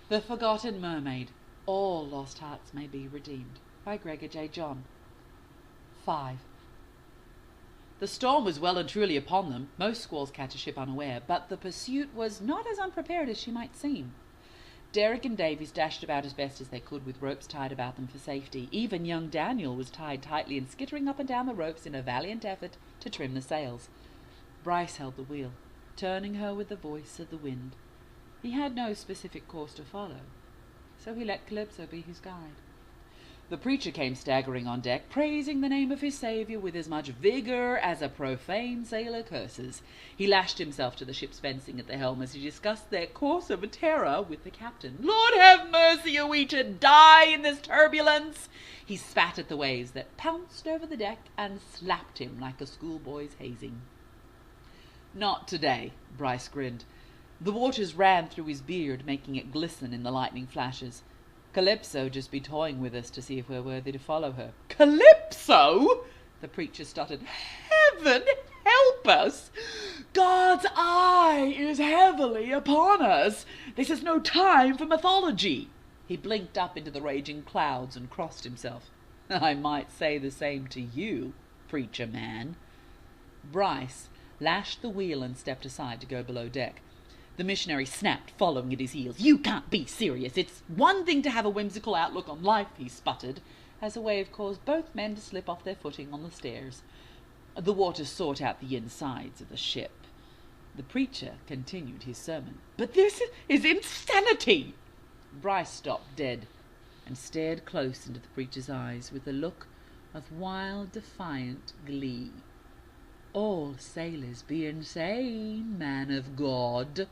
The Forgotten Mermaid. All lost hearts may be redeemed. By Gregga J. Johnn. 5. The storm was well and truly upon them. Most squalls catch a ship unaware, but the pursuit was not as unprepared as she might seem. Derek and Davies dashed about as best as they could with ropes tied about them for safety. Even young Daniel was tied tightly and skittering up and down the ropes in a valiant effort to trim the sails. Bryce held the wheel, turning her with the voice of the wind. He had no specific course to follow, so he let Calypso be his guide. The preacher came staggering on deck, praising the name of his Saviour with as much vigour as a profane sailor curses. He lashed himself to the ship's fencing at the helm as he discussed their course of terror with the captain. "Lord have mercy, are we to die in this turbulence?" He spat at the waves that pounced over the deck and slapped him like a schoolboy's hazing. "Not today," Bryce grinned. The waters ran through his beard, making it glisten in the lightning flashes. "Calypso just be toying with us to see if we're worthy to follow her." "Calypso?" the preacher stuttered. "Heaven help us! God's eye is heavily upon us. This is no time for mythology." He blinked up into the raging clouds and crossed himself. "I might say the same to you, preacher man." Bryce lashed the wheel and stepped aside to go below deck. The missionary snapped, following at his heels. "You can't be serious. It's one thing to have a whimsical outlook on life," he sputtered, as a wave caused both men to slip off their footing on the stairs. The water sought out the insides of the ship. The preacher continued his sermon. "But this is insanity!" Bryce stopped dead and stared close into the preacher's eyes with a look of wild, defiant glee. "All sailors be insane, man of God."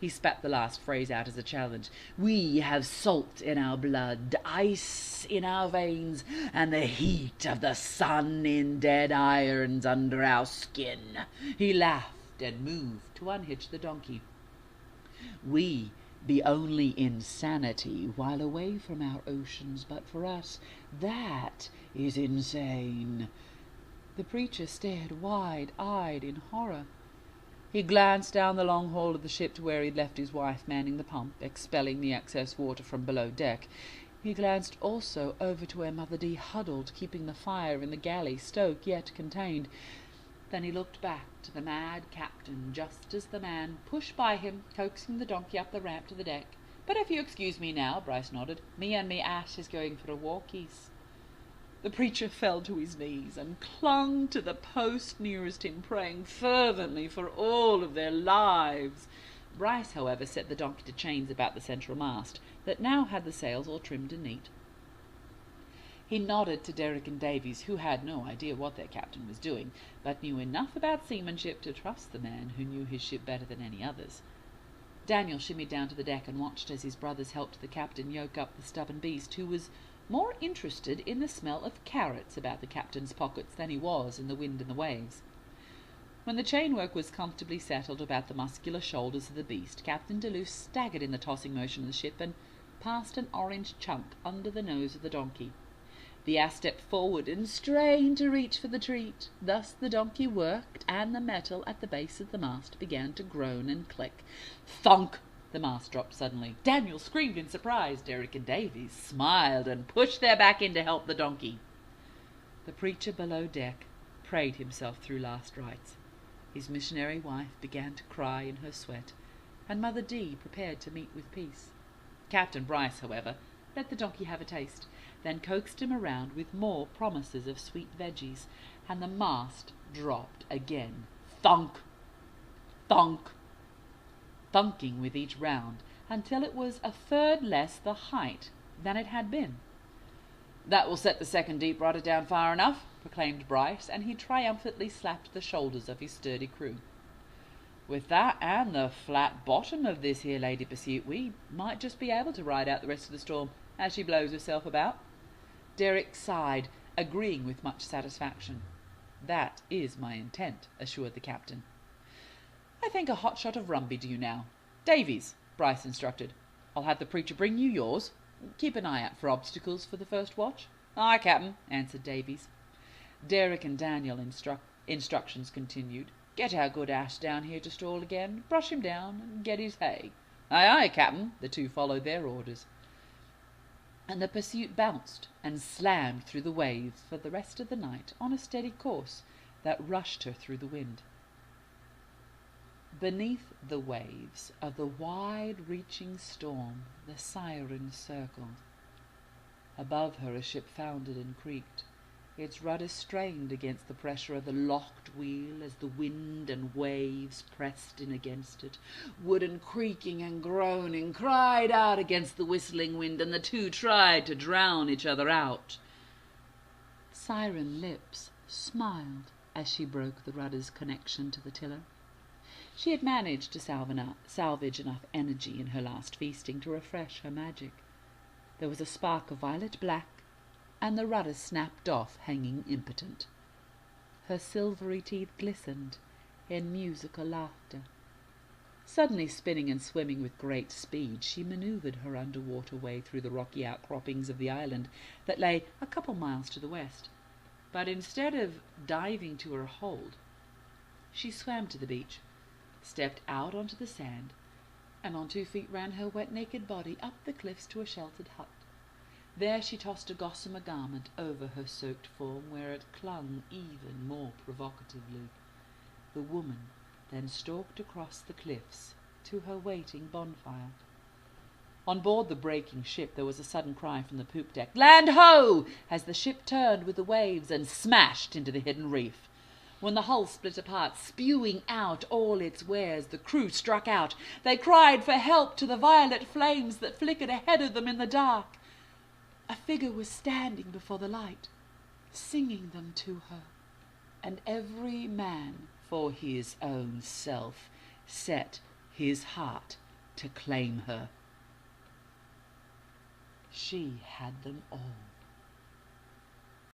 He spat the last phrase out as a challenge. "We have salt in our blood, ice in our veins, and the heat of the sun in dead irons under our skin." He laughed and moved to unhitch the donkey. "We be only insanity while away from our oceans, but for us that is insane." The preacher stared wide-eyed in horror. He glanced down the long hall of the ship to where he'd left his wife manning the pump, expelling the excess water from below deck. He glanced also over to where Mother D huddled, keeping the fire in the galley stoked yet contained. Then he looked back to the mad captain just as the man pushed by him, coaxing the donkey up the ramp to the deck. "But if you excuse me now," Bryce nodded, "me and me ass is going for a walkies." The preacher fell to his knees and clung to the post nearest him, praying fervently for all of their lives. Bryce, however, set the donkey to chains about the central mast, that now had the sails all trimmed and neat. He nodded to Derek and Davies, who had no idea what their captain was doing, but knew enough about seamanship to trust the man who knew his ship better than any others. Daniel shimmied down to the deck and watched as his brothers helped the captain yoke up the stubborn beast, who was more interested in the smell of carrots about the captain's pockets than he was in the wind and the waves. When the chainwork was comfortably settled about the muscular shoulders of the beast, Captain Deleuze staggered in the tossing motion of the ship and passed an orange chunk under the nose of the donkey. The ass stepped forward and strained to reach for the treat. Thus the donkey worked, and the metal at the base of the mast began to groan and click. Thunk! The mast dropped suddenly. Daniel screamed in surprise. Derek and Davies smiled and pushed their back in to help the donkey. The preacher below deck prayed himself through last rites. His missionary wife began to cry in her sweat, and Mother D prepared to meet with peace. Captain Bryce, however, let the donkey have a taste, then coaxed him around with more promises of sweet veggies, and the mast dropped again. Thunk! Thunk! Thunking with each round, until it was a third less the height than it had been. "That will set the second deep rudder down far enough," proclaimed Bryce, and he triumphantly slapped the shoulders of his sturdy crew. "With that and the flat bottom of this here Lady Pursuit, we might just be able to ride out the rest of the storm as she blows herself about." Derek sighed, agreeing with much satisfaction. "That is my intent," assured the captain. "I think a hot shot of rum be due now. Davies," Bryce instructed, "I'll have the preacher bring you yours. Keep an eye out for obstacles for the first watch." "Aye, Captain," answered Davies. Derek and Daniel instructions continued. "Get our good ass down here to stall again, brush him down, and get his hay. "Aye, aye, Captain." The two followed their orders, and the pursuit bounced and slammed through the waves for the rest of the night on a steady course that rushed her through the wind. Beneath the waves of the wide-reaching storm, the sirens circled. Above her a ship foundered and creaked. Its rudder strained against the pressure of the locked wheel as the wind and waves pressed in against it. Wooden creaking and groaning cried out against the whistling wind, and the two tried to drown each other out. Siren lips smiled as she broke the rudder's connection to the tiller. She had managed to salvage enough energy in her last feasting to refresh her magic. There was a spark of violet black, and the rudder snapped off, hanging impotent. Her silvery teeth glistened in musical laughter. Suddenly spinning and swimming with great speed, she manoeuvred her underwater way through the rocky outcroppings of the island that lay a couple miles to the west. But instead of diving to her hold, she swam to the beach, stepped out onto the sand, and on 2 feet ran her wet naked body up the cliffs to a sheltered hut. There she tossed a gossamer garment over her soaked form, where it clung even more provocatively. The woman then stalked across the cliffs to her waiting bonfire. On board the breaking ship there was a sudden cry from the poop deck, "Land ho!" as the ship turned with the waves and smashed into the hidden reef. When the hull split apart, spewing out all its wares, the crew struck out. They cried for help to the violet flames that flickered ahead of them in the dark. A figure was standing before the light, singing them to her, and every man for his own self set his heart to claim her. She had them all.